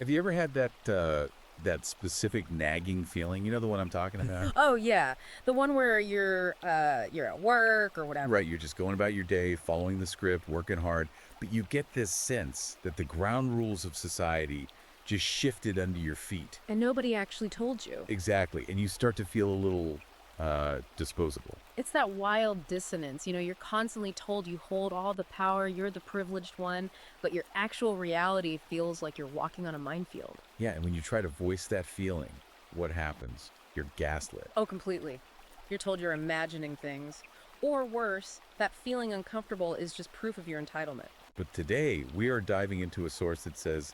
Have you ever had that specific nagging feeling? You know the one I'm talking about? Oh yeah, the one where you're at work or whatever. Right, you're just going about your day, following the script, working hard, but you get this sense that the ground rules of society just shifted under your feet. And nobody actually told you. Exactly, and you start to feel a little disposable. It's that wild dissonance. You're constantly told you hold all the power, you're the privileged one, but your actual reality feels like you're walking on a minefield. Yeah, and when you try to voice that feeling, what happens? You're gaslit. Oh, completely. You're told you're imagining things. Or worse, that feeling uncomfortable is just proof of your entitlement. But today, we are diving into a source that says,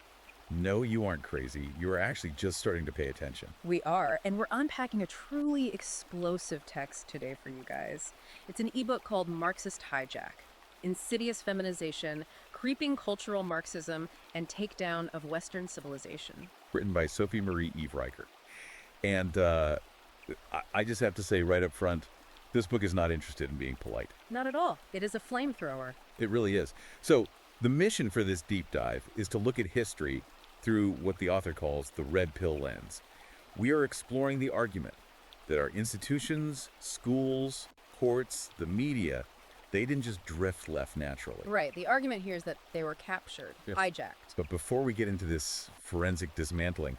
no, you aren't crazy. You are actually just starting to pay attention. We are, and we're unpacking a truly explosive text today for you guys. It's an ebook called Marxist Hijack: Insidious Feminization, Creeping Cultural Marxism, and Takedown of Western Civilization. Written by Sophie Marie Eve Reichert. And I just have to say right up front, this book is not interested in being polite. Not at all. It is a flamethrower. It really is. So the mission for this deep dive is to look at history through what the author calls the red pill lens. We are exploring the argument that our institutions, schools, courts, the media, they didn't just drift left naturally. Right. The argument here is that they were captured, hijacked. But before we get into this forensic dismantling,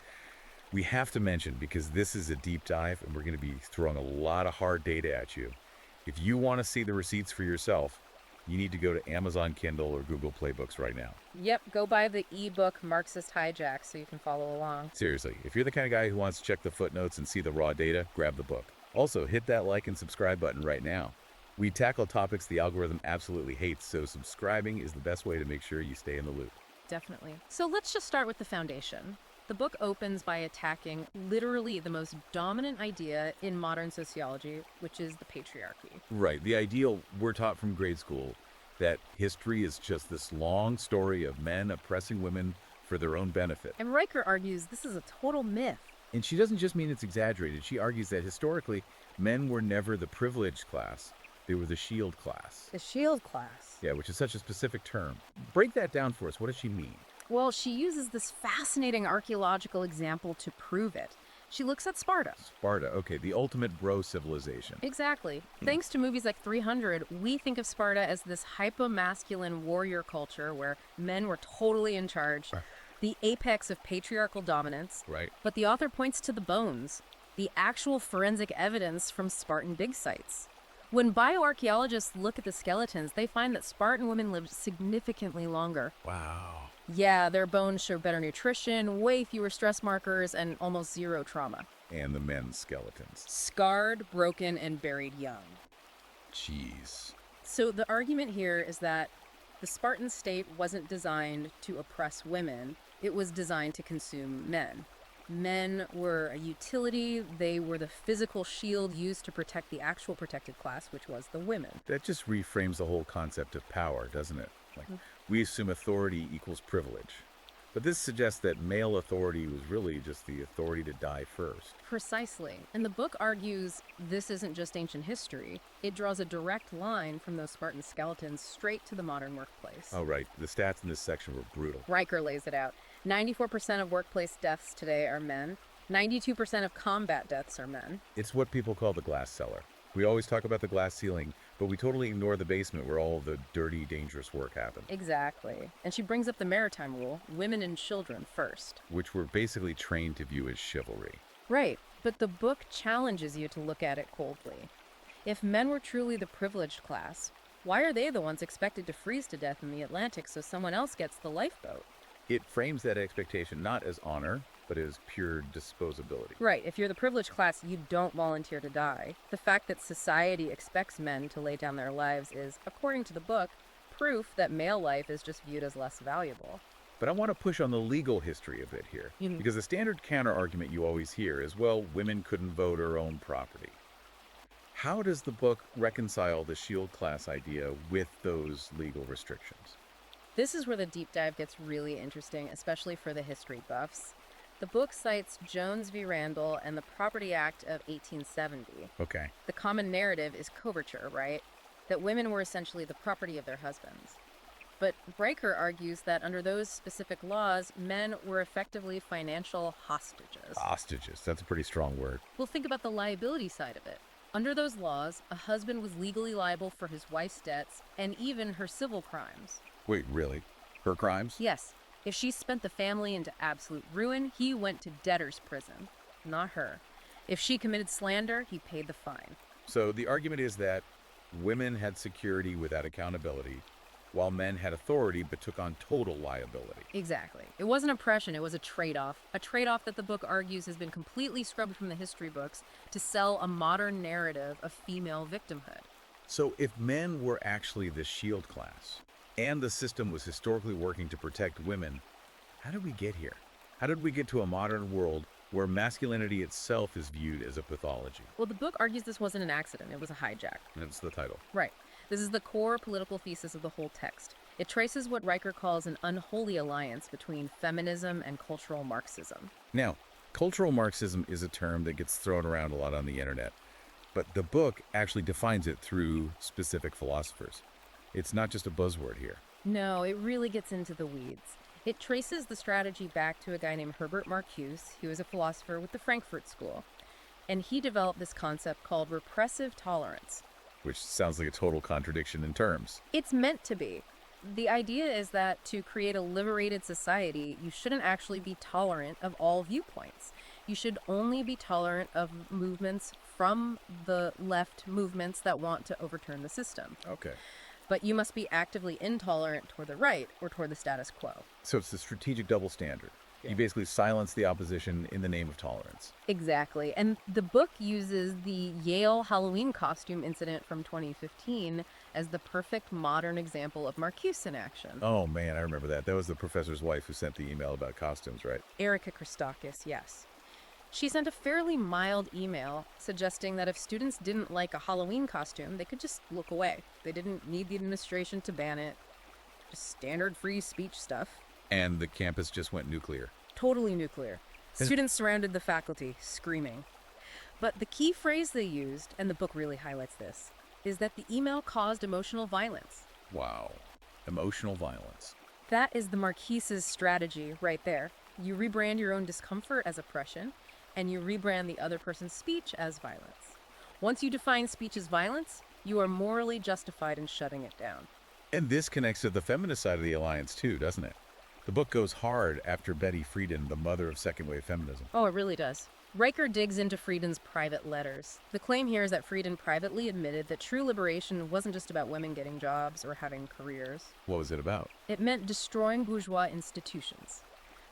we have to mention, because this is a deep dive and we're going to be throwing a lot of hard data at you, if you want to see the receipts for yourself, you need to go to Amazon Kindle or Google Play Books right now. Yep, go buy the ebook Marxist Hijack so you can follow along. Seriously, if you're the kind of guy who wants to check the footnotes and see the raw data, grab the book. Also, hit that like and subscribe button right now. We tackle topics the algorithm absolutely hates, so subscribing is the best way to make sure you stay in the loop. Definitely. So let's just start with the foundation. The book opens by attacking literally the most dominant idea in modern sociology, which is the patriarchy. Right, the ideal we're taught from grade school, that history is just this long story of men oppressing women for their own benefit. And Riker argues this is a total myth. And she doesn't just mean it's exaggerated. She argues that historically, men were never the privileged class. They were the shield class. The shield class. Yeah, which is such a specific term. Break that down for us. What does she mean? Well, she uses this fascinating archaeological example to prove it. She looks at Sparta. Sparta, okay, the ultimate bro civilization. Exactly. Thanks to movies like 300, we think of Sparta as this hyper-masculine warrior culture where men were totally in charge, the apex of patriarchal dominance. Right. But the author points to the bones, the actual forensic evidence from Spartan dig sites. When bioarchaeologists look at the skeletons, they find that Spartan women lived significantly longer. Wow. Yeah, their bones show better nutrition, way fewer stress markers, and almost zero trauma. And the men's skeletons. Scarred, broken, and buried young. Jeez. So the argument here is that the Spartan state wasn't designed to oppress women. It was designed to consume men. Men were a utility. They were the physical shield used to protect the actual protected class, which was the women. That just reframes the whole concept of power, doesn't it? Like, we assume authority equals privilege. But this suggests that male authority was really just the authority to die first. Precisely. And the book argues this isn't just ancient history. It draws a direct line from those Spartan skeletons straight to the modern workplace. Oh, right. The stats in this section were brutal. Riker lays it out. 94% of workplace deaths today are men. 92% of combat deaths are men. It's what people call the glass cellar. We always talk about the glass ceiling, but we totally ignore the basement where all the dirty, dangerous work happened. Exactly. And she brings up the maritime rule, women and children first. Which we're basically trained to view as chivalry. Right. But the book challenges you to look at it coldly. If men were truly the privileged class, why are they the ones expected to freeze to death in the Atlantic so someone else gets the lifeboat? It frames that expectation not as honor, but as pure disposability. Right. If you're the privileged class, you don't volunteer to die. The fact that society expects men to lay down their lives is, according to the book, proof that male life is just viewed as less valuable. But I want to push on the legal history a bit here, because the standard counter-argument you always hear is, well, women couldn't vote or own property. How does the book reconcile the shield class idea with those legal restrictions? This is where the deep dive gets really interesting, especially for the history buffs. The book cites Jones v. Randall and the Property Act of 1870. Okay. The common narrative is coverture, right? That women were essentially the property of their husbands. But Riker argues that under those specific laws, men were effectively financial hostages. Hostages, that's a pretty strong word. Well, think about the liability side of it. Under those laws, a husband was legally liable for his wife's debts and even her civil crimes. Wait, really? Her crimes? Yes, if she spent the family into absolute ruin, he went to debtor's prison, not her. If she committed slander, he paid the fine. So the argument is that women had security without accountability, while men had authority but took on total liability. Exactly. It wasn't oppression, it was a trade-off. A trade-off that the book argues has been completely scrubbed from the history books to sell a modern narrative of female victimhood. So if men were actually the shield class, and the system was historically working to protect women, how did we get here? How did we get to a modern world where masculinity itself is viewed as a pathology? Well, the book argues this wasn't an accident, it was a hijack. That's the title. Right. This is the core political thesis of the whole text. It traces what Riker calls an unholy alliance between feminism and cultural Marxism. Now, cultural Marxism is a term that gets thrown around a lot on the internet, but the book actually defines it through specific philosophers. It's not just a buzzword here. No, it really gets into the weeds. It traces the strategy back to a guy named Herbert Marcuse. He was a philosopher with the Frankfurt School. And he developed this concept called repressive tolerance. Which sounds like a total contradiction in terms. It's meant to be. The idea is that to create a liberated society, you shouldn't actually be tolerant of all viewpoints. You should only be tolerant of movements from the left movements that want to overturn the system. Okay. But you must be actively intolerant toward the right or toward the status quo. So it's the strategic double standard. You basically silence the opposition in the name of tolerance. Exactly. And the book uses the Yale Halloween costume incident from 2015 as the perfect modern example of Marcuse in action. Oh man, I remember that. That was the professor's wife who sent the email about costumes, right? Erica Christakis, yes. She sent a fairly mild email suggesting that if students didn't like a Halloween costume, they could just look away. They didn't need the administration to ban it. Just standard free speech stuff. And the campus just went nuclear. Totally nuclear. Students surrounded the faculty, screaming. But the key phrase they used, and the book really highlights this, is that the email caused emotional violence. Wow. Emotional violence. That is the Marquise's strategy right there. You rebrand your own discomfort as oppression, and you rebrand the other person's speech as violence. Once you define speech as violence, you are morally justified in shutting it down. And this connects to the feminist side of the alliance too, doesn't it? The book goes hard after Betty Friedan, the mother of second-wave feminism. Oh, it really does. Riker digs into Friedan's private letters. The claim here is that Friedan privately admitted that true liberation wasn't just about women getting jobs or having careers. What was it about? It meant destroying bourgeois institutions,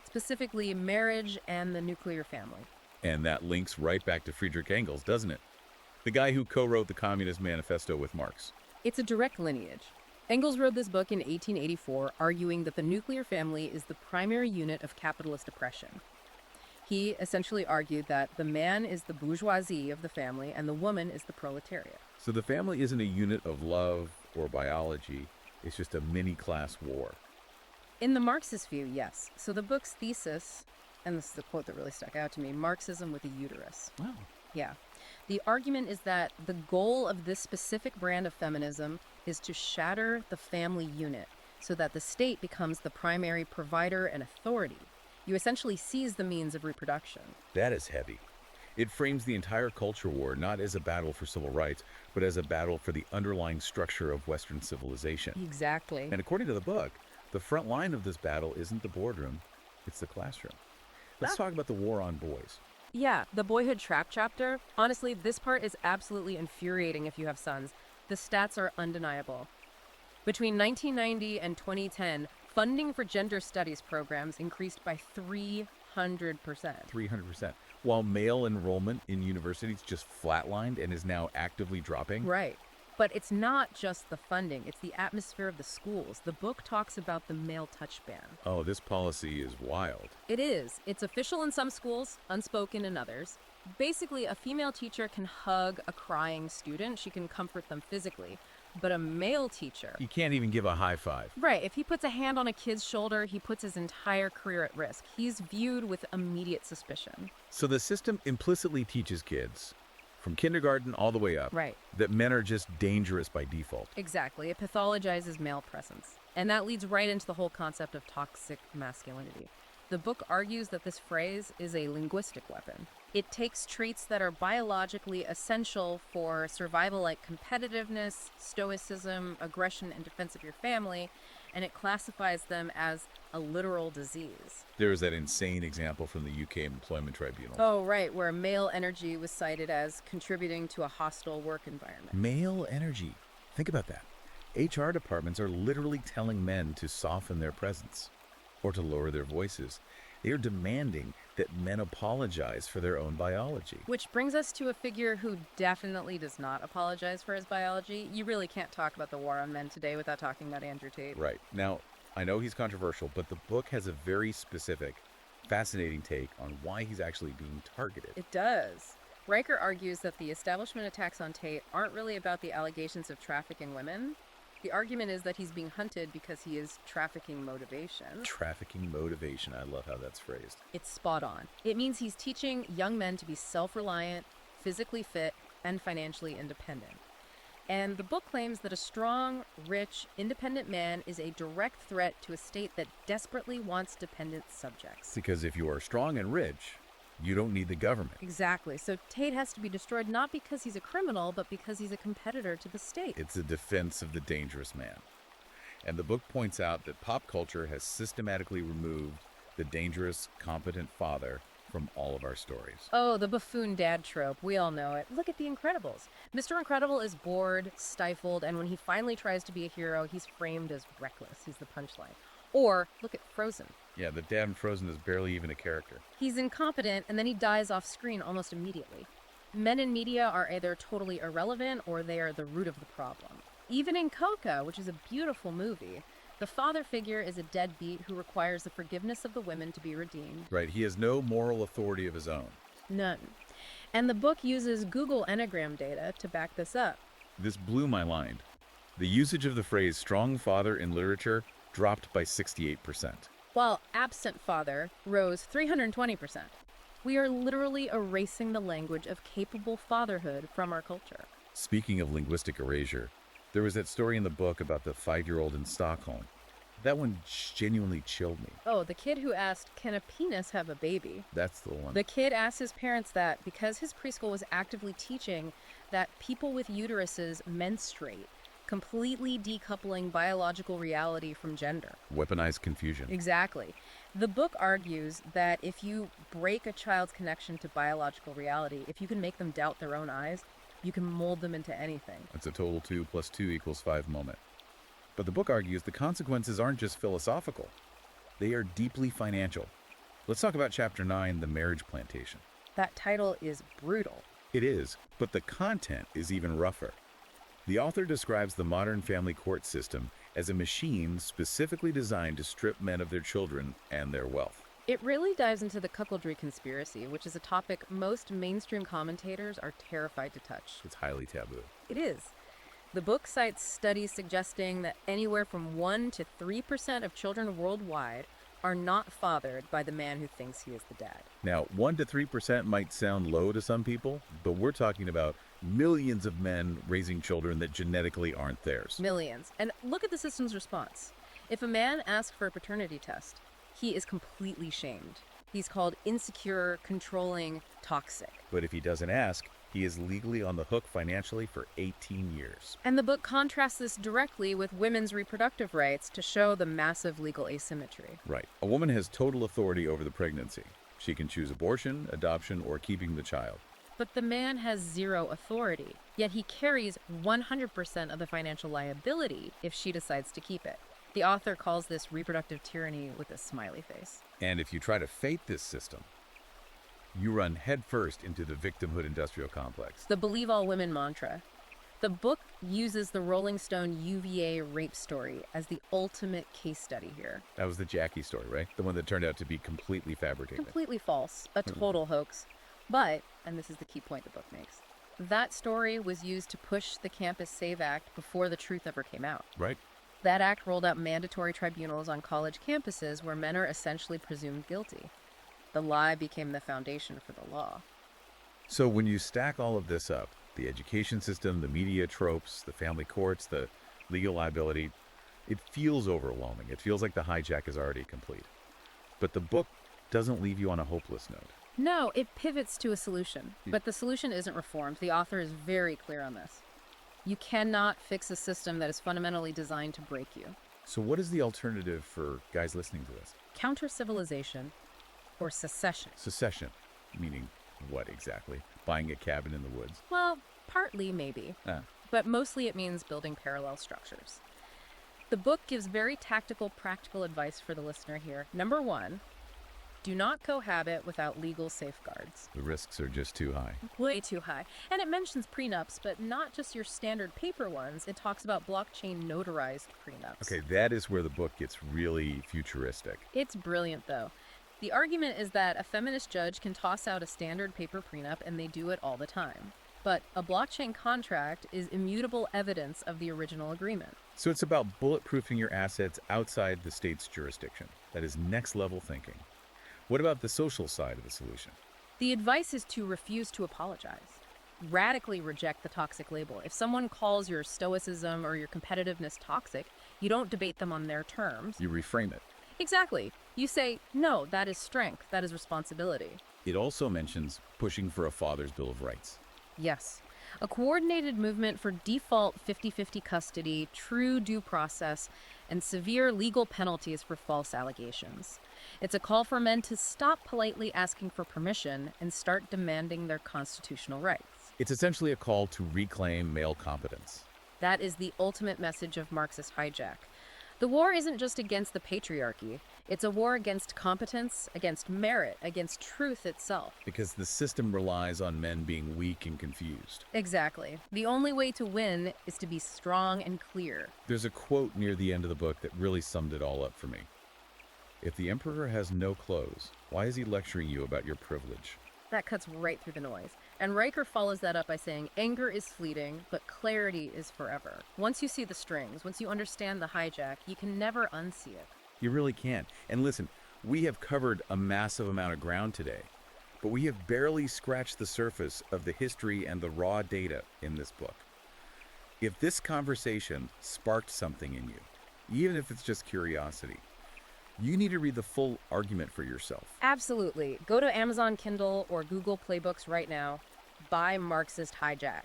specifically marriage and the nuclear family. And that links right back to Friedrich Engels, doesn't it? The guy who co-wrote the Communist Manifesto with Marx. It's a direct lineage. Engels wrote this book in 1884, arguing that the nuclear family is the primary unit of capitalist oppression. He essentially argued that the man is the bourgeoisie of the family and the woman is the proletariat. So the family isn't a unit of love or biology, it's just a mini-class war. In the Marxist view, yes. So the book's thesis, and this is the quote that really stuck out to me, Marxism with a uterus. Wow. Yeah. The argument is that the goal of this specific brand of feminism is to shatter the family unit so that the state becomes the primary provider and authority. You essentially seize the means of reproduction. That is heavy. It frames the entire culture war not as a battle for civil rights, but as a battle for the underlying structure of Western civilization. Exactly. And according to the book, the front line of this battle isn't the boardroom, it's the classroom. Let's talk about the war on boys. Yeah, the boyhood trap chapter. Honestly, this part is absolutely infuriating if you have sons. The stats are undeniable. Between 1990 and 2010, funding for gender studies programs increased by 300%. 300%. While male enrollment in universities just flatlined and is now actively dropping. Right. But it's not just the funding, it's the atmosphere of the schools. The book talks about the male touch ban. Oh, this policy is wild. It is. It's official in some schools, unspoken in others. Basically, a female teacher can hug a crying student. She can comfort them physically. But a male teacher... You can't even give a high five. Right. If he puts a hand on a kid's shoulder, he puts his entire career at risk. He's viewed with immediate suspicion. So the system implicitly teaches kids, from kindergarten all the way up, Right. that men are just dangerous by default. Exactly. It pathologizes male presence. And that leads right into the whole concept of toxic masculinity. The book argues that this phrase is a linguistic weapon. It takes traits that are biologically essential for survival, like competitiveness, stoicism, aggression, and defense of your family, and it classifies them as a literal disease. There was that insane example from the UK Employment Tribunal. Oh, right, where male energy was cited as contributing to a hostile work environment. Male energy. Think about that. HR departments are literally telling men to soften their presence or to lower their voices. They are demanding that men apologize for their own biology. Which brings us to a figure who definitely does not apologize for his biology. You really can't talk about the war on men today without talking about Andrew Tate. Right. Now, I know he's controversial, but the book has a very specific, fascinating take on why he's actually being targeted. It does. Riker argues that the establishment attacks on Tate aren't really about the allegations of trafficking women. The argument is that he's being hunted because he is trafficking motivation. Trafficking motivation. I love how that's phrased. It's spot on. It means he's teaching young men to be self-reliant, physically fit, and financially independent. And the book claims that a strong, rich, independent man is a direct threat to a state that desperately wants dependent subjects. Because if you are strong and rich, you don't need the government. Exactly. So Tate has to be destroyed not because he's a criminal, but because he's a competitor to the state. It's a defense of the dangerous man. And the book points out that pop culture has systematically removed the dangerous, competent father from all of our stories. Oh, the buffoon dad trope. We all know it. Look at The Incredibles. Mr. Incredible is bored, stifled, and when he finally tries to be a hero, he's framed as reckless. He's the punchline. Or look at Frozen. Yeah, the dad in Frozen is barely even a character. He's incompetent, and then he dies off screen almost immediately. Men in media are either totally irrelevant or they are the root of the problem. Even in Coco, which is a beautiful movie, the father figure is a deadbeat who requires the forgiveness of the women to be redeemed. Right, he has no moral authority of his own. None. And the book uses Google Enneagram data to back this up. This blew my mind. The usage of the phrase strong father in literature dropped by 68%. While absent father rose 320%. We are literally erasing the language of capable fatherhood from our culture. Speaking of linguistic erasure, there was that story in the book about the 5-year-old in Stockholm. That one genuinely chilled me. Oh, the kid who asked, "Can a penis have a baby?" That's the one. The kid asked his parents that because his preschool was actively teaching that people with uteruses menstruate, completely decoupling biological reality from gender. Weaponized confusion. Exactly. The book argues that if you break a child's connection to biological reality, if you can make them doubt their own eyes, you can mold them into anything. It's a total 2 + 2 = 5 moment. But the book argues the consequences aren't just philosophical. They are deeply financial. Let's talk about Chapter 9, The Marriage Plantation. That title is brutal. It is, but the content is even rougher. The author describes the modern family court system as a machine specifically designed to strip men of their children and their wealth. It really dives into the cuckoldry conspiracy, which is a topic most mainstream commentators are terrified to touch. It's highly taboo. It is. The book cites studies suggesting that anywhere from 1% to 3% of children worldwide are not fathered by the man who thinks he is the dad. Now, 1% to 3% might sound low to some people, but we're talking about millions of men raising children that genetically aren't theirs. Millions. And look at the system's response. If a man asks for a paternity test, he is completely shamed. He's called insecure, controlling, toxic. But if he doesn't ask, he is legally on the hook financially for 18 years. And the book contrasts this directly with women's reproductive rights to show the massive legal asymmetry. Right. A woman has total authority over the pregnancy. She can choose abortion, adoption, or keeping the child. But the man has zero authority, yet he carries 100% of the financial liability if she decides to keep it. The author calls this reproductive tyranny with a smiley face. And if you try to fight this system, you run headfirst into the victimhood industrial complex. The believe all women mantra. The book uses the Rolling Stone UVA rape story as the ultimate case study here. That was the Jackie story, right? The one that turned out to be completely fabricated. Completely false, a total hoax. But, and this is the key point the book makes, that story was used to push the Campus Save Act before the truth ever came out. Right. That act rolled out mandatory tribunals on college campuses where men are essentially presumed guilty. The lie became the foundation for the law. So when you stack all of this up, the education system, the media tropes, the family courts, the legal liability, it feels overwhelming. It feels like the hijack is already complete. But the book doesn't leave you on a hopeless note. No, it pivots to a solution. But the solution isn't reformed. The author is very clear on this. You cannot fix a system that is fundamentally designed to break you. So what is the alternative for guys listening to this? Counter-civilization or secession. Secession, meaning what exactly? Buying a cabin in the woods? Well, partly maybe. But mostly it means building parallel structures. The book gives very tactical, practical advice for the listener here. Number one, do not cohabit without legal safeguards. The risks are just too high. Way too high. And it mentions prenups, but not just your standard paper ones. It talks about blockchain notarized prenups. Okay, that is where the book gets really futuristic. It's brilliant, though. The argument is that a feminist judge can toss out a standard paper prenup, and they do it all the time. But a blockchain contract is immutable evidence of the original agreement. So it's about bulletproofing your assets outside the state's jurisdiction. That is next level thinking. What about the social side of the solution? The advice is to refuse to apologize. Radically reject the toxic label. If someone calls your stoicism or your competitiveness toxic, you don't debate them on their terms. You reframe it. Exactly. You say, no, that is strength, that is responsibility. It also mentions pushing for a father's Bill of Rights. Yes. A coordinated movement for default 50-50 custody, true due process, and severe legal penalties for false allegations. It's a call for men to stop politely asking for permission and start demanding their constitutional rights. It's essentially a call to reclaim male competence. That is the ultimate message of Marxist Hijack. The war isn't just against the patriarchy. It's a war against competence, against merit, against truth itself. Because the system relies on men being weak and confused. Exactly. The only way to win is to be strong and clear. There's a quote near the end of the book that really summed it all up for me. If the emperor has no clothes, why is he lecturing you about your privilege? That cuts right through the noise. And Riker follows that up by saying, anger is fleeting, but clarity is forever. Once you see the strings, once you understand the hijack, you can never unsee it. You really can't. And listen, we have covered a massive amount of ground today, but we have barely scratched the surface of the history and the raw data in this book. If this conversation sparked something in you, even if it's just curiosity, you need to read the full argument for yourself. Absolutely. Go to Amazon Kindle or Google Play Books right now. Buy Marxist Hijack.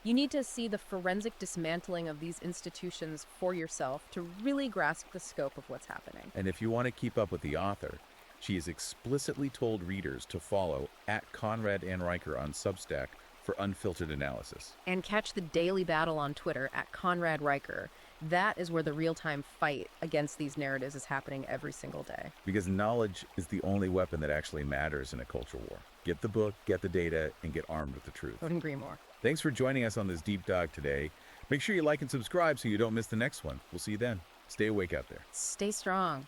You need to see the forensic dismantling of these institutions for yourself to really grasp the scope of what's happening. And if you want to keep up with the author, she has explicitly told readers to follow @Conrad and Riker on Substack for unfiltered analysis. And catch the daily battle on Twitter @Conrad Riker. That is where the real-time fight against these narratives is happening every single day. Because knowledge is the only weapon that actually matters in a culture war. Get the book, get the data, and get armed with the truth. Couldn't agree more. Thanks for joining us on this deep dive today. Make sure you like and subscribe so you don't miss the next one. We'll see you then. Stay awake out there. Stay strong.